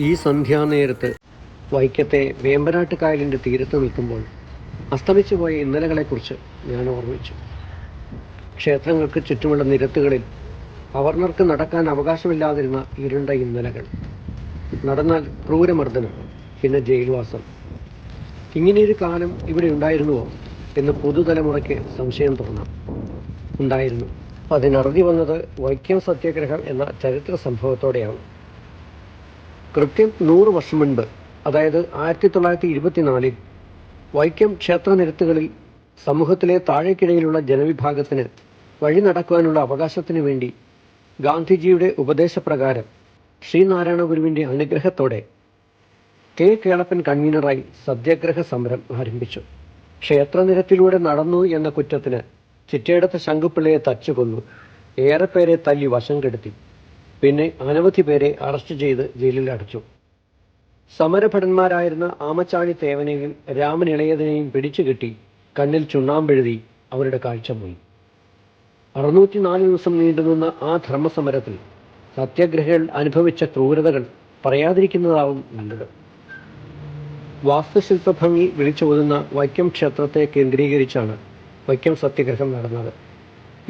ഈ സന്ധ്യാനേരത്ത് വൈക്കത്തെ വേമ്പനാട്ട് കായലിൻ്റെ തീരത്ത് നിൽക്കുമ്പോൾ അസ്തമിച്ചു പോയ ഇന്നലകളെക്കുറിച്ച് ഞാൻ ഓർമ്മിച്ചു. ക്ഷേത്രങ്ങൾക്ക് ചുറ്റുമുള്ള നിരത്തുകളിൽ അവർണർക്ക് നടക്കാൻ അവകാശമില്ലാതിരുന്ന ഇരുണ്ട ഇന്നലകൾ. നടന്നാൽ ക്രൂരമർദ്ദനം, പിന്നെ ജയിൽവാസം. ഇങ്ങനെയൊരു കാലം ഇവിടെ ഉണ്ടായിരുന്നുവോ എന്ന് പുതുതലമുറയ്ക്ക് സംശയം തോന്നാം. ഉണ്ടായിരുന്നു. അതിനറുതി വന്നത് വൈക്കം സത്യാഗ്രഹം എന്ന ചരിത്ര സംഭവത്തോടെയാണ്. കൃത്യം 100 വർഷം മുൻപ്, അതായത് 1924 വൈക്കം ക്ഷേത്രനിരത്തുകളിൽ സമൂഹത്തിലെ താഴേക്കിടയിലുള്ള ജനവിഭാഗത്തിന് വഴി നടക്കുവാനുള്ള അവകാശത്തിനു വേണ്ടി ഗാന്ധിജിയുടെ ഉപദേശപ്രകാരം ശ്രീനാരായണ ഗുരുവിൻ്റെ അനുഗ്രഹത്തോടെ കെ കേളപ്പൻ കൺവീനറായി സത്യാഗ്രഹ സമരം ആരംഭിച്ചു. ക്ഷേത്രനിരത്തിലൂടെ നടന്നു എന്ന കുറ്റത്തിന് ചിറ്റേടത്ത് ശങ്കുപിള്ളയെ തച്ചുകൊന്നു, ഏറെ പേരെ തല്ലി വശം കെടുത്തി. പിന്നെ അനവധി പേരെ അറസ്റ്റ് ചെയ്ത് ജയിലിൽ അടച്ചു. സമരഭടന്മാരായിരുന്ന ആമച്ചാഴി തേവനെയും രാമൻ ഇളയതിനെയും പിടിച്ചുകെട്ടി കണ്ണിൽ ചുണ്ണാമ്പെഴുതി അവരുടെ കാഴ്ച പോയി. 604 ദിവസം നീണ്ടുനിന്ന ആ ധർമ്മസമരത്തിൽ സത്യാഗ്രഹികൾ അനുഭവിച്ച ക്രൂരതകൾ പറയാതിരിക്കുന്നതാവും നല്ലത്. വാസ്തുശില്പ ഭംഗി വിളിച്ചോതുന്ന വൈക്കം ക്ഷേത്രത്തെ കേന്ദ്രീകരിച്ചാണ് വൈക്കം സത്യാഗ്രഹം നടന്നത്.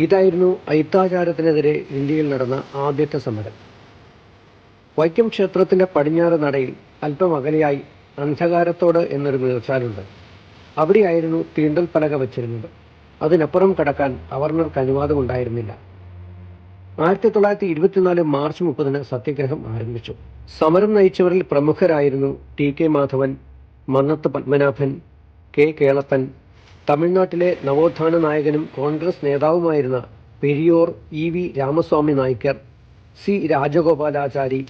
ഇതായിരുന്നു അയിത്താചാരത്തിനെതിരെ ഇന്ത്യയിൽ നടന്ന ആദ്യത്തെ സമരം. വൈക്കം ക്ഷേത്രത്തിൻ്റെ പടിഞ്ഞാറ് നടയിൽ അല്പം അകലെയായി അന്ധകാരത്തോട് എന്നൊരു നീർച്ചാലുണ്ട്. അവിടെയായിരുന്നു തീണ്ടൽ പലക വച്ചിരുന്നത്. അതിനപ്പുറം കടക്കാൻ അവർണർക്ക് അനുവാദമുണ്ടായിരുന്നില്ല. 1924 മാർച്ച് 30 സത്യാഗ്രഹം ആരംഭിച്ചു. സമരം നയിച്ചവരിൽ പ്രമുഖരായിരുന്നു ടി.കെ. മാധവൻ, മന്നത്ത് പത്മനാഭൻ, കെ കേളപ്പൻ, തമിഴ്നാട്ടിലെ നവോത്ഥാന നായകനും കോൺഗ്രസ് നേതാവുമായിരുന്ന Periyar EV. Ramaswamy Naicker, C Rajagopalachari,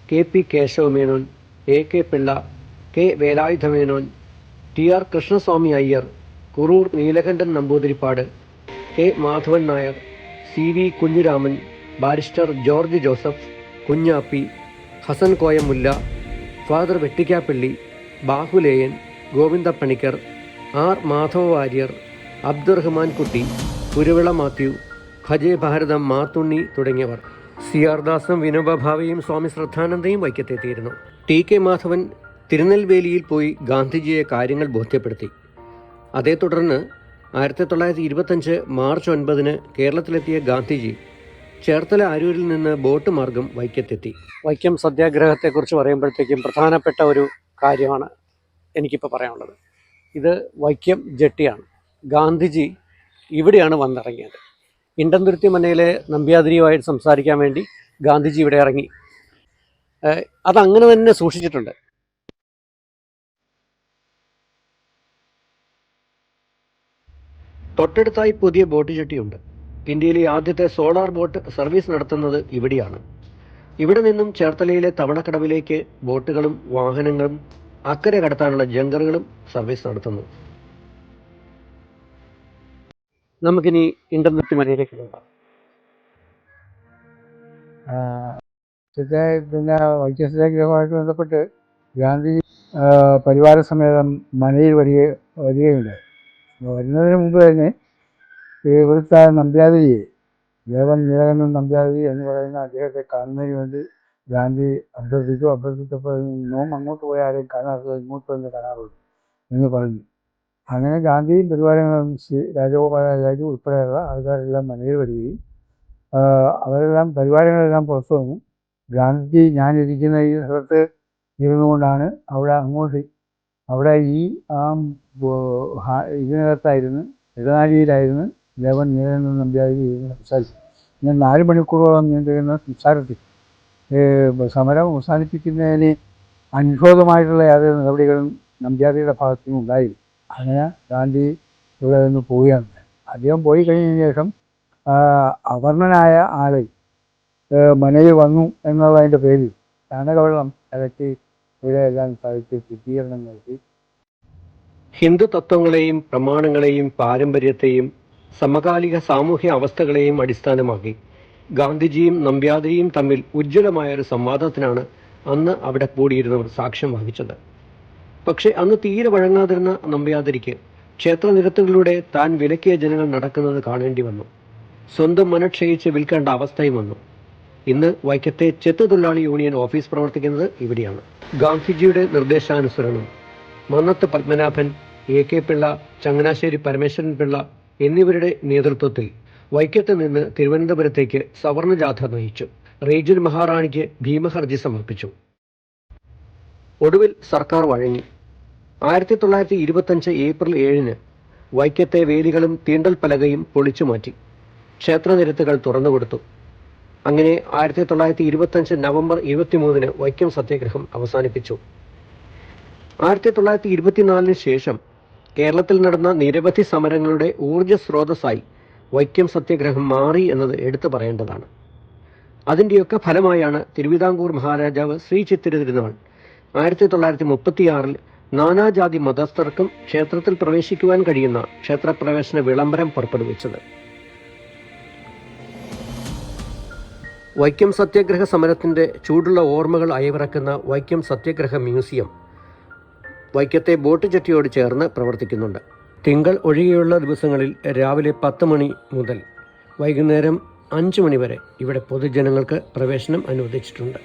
KP. Kesavamenon, AK. Pillai, K Velayudhamenon, TR. Krishnaswamy Iyer, Kurur Neelakantan Namboodiripad, K Madhavan Nair, CV. Kunhiraman, barrister George Joseph, Kunhappi, Hassan Koyamulla, father Vettikappally, Bahuleyan, Govindapanicker, R Madhava Warrier, Abdurahman Kutty, Kuruvila Mathew, ഖജേ ഭാരതം മാത്തുണ്ണി തുടങ്ങിയവർ. സി ആർ ദാസും വിനോബ ഭാവെയും സ്വാമി ശ്രദ്ധാനന്ദയും വൈക്കത്തെത്തിയിരുന്നു. ടി.കെ. മാധവൻ തിരുനെൽവേലിയിൽ പോയി ഗാന്ധിജിയെ കാര്യങ്ങൾ ബോധ്യപ്പെടുത്തി. അതേ തുടർന്ന് 1925 മാർച്ച് 9 കേരളത്തിലെത്തിയ ഗാന്ധിജി ചേർത്തല അരൂരിൽ നിന്ന് ബോട്ട് മാർഗം വൈക്കത്തെത്തി. വൈക്കം സത്യാഗ്രഹത്തെക്കുറിച്ച് പറയുമ്പോഴത്തേക്കും പ്രധാനപ്പെട്ട ഒരു കാര്യമാണ് എനിക്കിപ്പോൾ പറയാനുള്ളത്. ഇത് വൈക്കം ജെട്ടിയാണ്. ഗാന്ധിജി ഇവിടെയാണ് വന്നിറങ്ങിയത്. ഇണ്ടന്തുരുത്തി മനയിലെ നമ്പ്യാതിരിയുമായിട്ട് സംസാരിക്കാൻ വേണ്ടി ഗാന്ധിജി ഇവിടെ ഇറങ്ങി. അതങ്ങനെ തന്നെ സൂക്ഷിച്ചിട്ടുണ്ട്. തൊട്ടടുത്തായി പുതിയ ബോട്ട് ജെട്ടിയുണ്ട്. ഇന്ത്യയിലെ ആദ്യത്തെ സോളാർ ബോട്ട് സർവീസ് നടത്തുന്നത് ഇവിടെയാണ്. ഇവിടെ നിന്നും ചേർത്തലയിലെ തവണക്കടവിലേക്ക് ബോട്ടുകളും വാഹനങ്ങളും അക്കരെ കടത്താനുള്ള ജങ്കറുകളും സർവീസ് നടത്തുന്നു. നമുക്കിനി ഇണ്ടന്തുരുത്തി മനയിലേക്ക് പോകാം. പിന്നെ വൈക്കം സത്യാഗ്രഹവുമായിട്ട് ബന്ധപ്പെട്ട് ഗാന്ധി പരിവാര സമേതം മനയിൽ വരികയുണ്ട്. വരുന്നതിന് മുമ്പ് തന്നെ ഇവിടുത്തെ നമ്പ്യാതിരി, ദേവൻ നീലകണ്ഠൻ നമ്പ്യാതിരി എന്ന് പറയുന്ന അദ്ദേഹത്തെ കാണുന്നതിന് വേണ്ടി ഗാന്ധി അഭ്യർത്ഥിച്ചപ്പോൾ നോം അങ്ങോട്ട് പോയി ആരെയും കാണാറുള്ളൂ, ഇങ്ങോട്ട് വന്ന് കാണാറുള്ളൂ എന്ന് പറഞ്ഞു. അങ്ങനെ ഗാന്ധിയും പരിവാരങ്ങളും രാജഗോപാലാചാരി ഉൾപ്പെടെയുള്ള ആൾക്കാരെല്ലാം മനയിൽ വരികയും അവരെല്ലാം പരിവാരങ്ങളെല്ലാം പുറത്തു വന്നു. ഗാന്ധി ഞാനിരിക്കുന്ന ഈ സ്ഥലത്ത് ഇരുന്നു കൊണ്ടാണ് അവിടെ ഈ ഇതിനകത്തായിരുന്നു, ഇടനാഴിയിലായിരുന്നു ദേവൻ നീലകണ്ഠൻ നമ്പ്യാതിരി സംസാരിച്ചു. ഞാൻ 4 മണിക്കൂറോളം നീണ്ടുവരുന്ന സംസാരത്തിൽ സമരം അവസാനിപ്പിക്കുന്നതിന് അനുകൂലമായിട്ടുള്ള യാതൊരു നടപടികളും നമ്പ്യാതിരിയുടെ ഭാഗത്തു നിന്നും ഉണ്ടായില്ല. അങ്ങനെ ഗാന്ധി ഇവിടെ നിന്ന് പോവുകയാണ്. അദ്ദേഹം പോയി കഴിഞ്ഞതിന് ശേഷം അവർണനായ ആളെ മനയിൽ വന്നു എന്നുള്ളതിൻ്റെ പേരിൽ ചാണകവെള്ളം ഇറക്കി ഇവിടെ എല്ലാം സ്ഥലത്ത് ശുദ്ധീകരണം നടത്തി. ഹിന്ദു തത്വങ്ങളെയും പ്രമാണങ്ങളെയും പാരമ്പര്യത്തെയും സമകാലിക സാമൂഹ്യ അവസ്ഥകളെയും അടിസ്ഥാനമാക്കി ഗാന്ധിജിയും നമ്പ്യാതിരിയും തമ്മിൽ ഉജ്ജ്വലമായൊരു സംവാദത്തിനാണ് അന്ന് അവിടെ കൂടിയിരുന്നവർ സാക്ഷ്യം വഹിച്ചത്. പക്ഷേ അന്ന് തീരെ വഴങ്ങാതിരുന്ന നമ്പ്യാതിരിക്ക് ക്ഷേത്രനിരത്തുകളിലൂടെ താൻ വിലക്കിയ ജനങ്ങൾ നടക്കുന്നത് കാണേണ്ടി വന്നു. സ്വന്തം മനക്ഷയിച്ച് വിൽക്കേണ്ട അവസ്ഥയും വന്നു. ഇന്ന് വൈക്കത്തെ ചെത്തു തൊഴിലാളി യൂണിയൻ ഓഫീസ് പ്രവർത്തിക്കുന്നത് ഇവിടെയാണ്. ഗാന്ധിജിയുടെ നിർദ്ദേശാനുസരണം മന്നത്ത് പത്മനാഭൻ, AK പിള്ള, ചങ്ങനാശ്ശേരി പരമേശ്വരൻ പിള്ള എന്നിവരുടെ നേതൃത്വത്തിൽ വൈക്കത്ത് നിന്ന് തിരുവനന്തപുരത്തേക്ക് സവർണ ജാഥ നയിച്ചു. റീജൻ മഹാറാണിക്ക് ഭീമഹർജി സമർപ്പിച്ചു. ഒടുവിൽ സർക്കാർ വഴങ്ങി. 1925 ഏപ്രിൽ 7 വൈക്കത്തെ വേലികളും തീണ്ടൽ പലകയും പൊളിച്ചു മാറ്റി. ക്ഷേത്രനിരത്തുകൾ തുറന്നുകൊടുത്തു. അങ്ങനെ 1925 നവംബർ 23 വൈക്കം സത്യാഗ്രഹം അവസാനിപ്പിച്ചു. 1924 ശേഷം കേരളത്തിൽ നടന്ന നിരവധി സമരങ്ങളുടെ ഊർജ്ജ സ്രോതസ്സായി വൈക്കം സത്യാഗ്രഹം മാറി എന്നത് എടുത്തു പറയേണ്ടതാണ്. അതിൻ്റെയൊക്കെ ഫലമായാണ് തിരുവിതാംകൂർ മഹാരാജാവ് ശ്രീ ചിത്തിര തിരുനാൾ 1936 നാനാജാതി മതസ്ഥർക്കും ക്ഷേത്രത്തിൽ പ്രവേശിക്കുവാൻ കഴിയുന്ന ക്ഷേത്രപ്രവേശന വിളംബരം പുറപ്പെടുവിച്ചത്. വൈക്കം സത്യാഗ്രഹ സമരത്തിൻ്റെ ചൂടുള്ള ഓർമ്മകൾ അയവിറക്കുന്ന വൈക്കം സത്യാഗ്രഹ മ്യൂസിയം വൈക്കത്തെ ബോട്ട് ജെട്ടിയോട് ചേർന്ന് പ്രവർത്തിക്കുന്നുണ്ട്. തിങ്കൾ ഒഴികെയുള്ള ദിവസങ്ങളിൽ രാവിലെ 10 മണി മുതൽ വൈകുന്നേരം 5 മണി വരെ ഇവിടെ പൊതുജനങ്ങൾക്ക് പ്രവേശനം അനുവദിച്ചിട്ടുണ്ട്.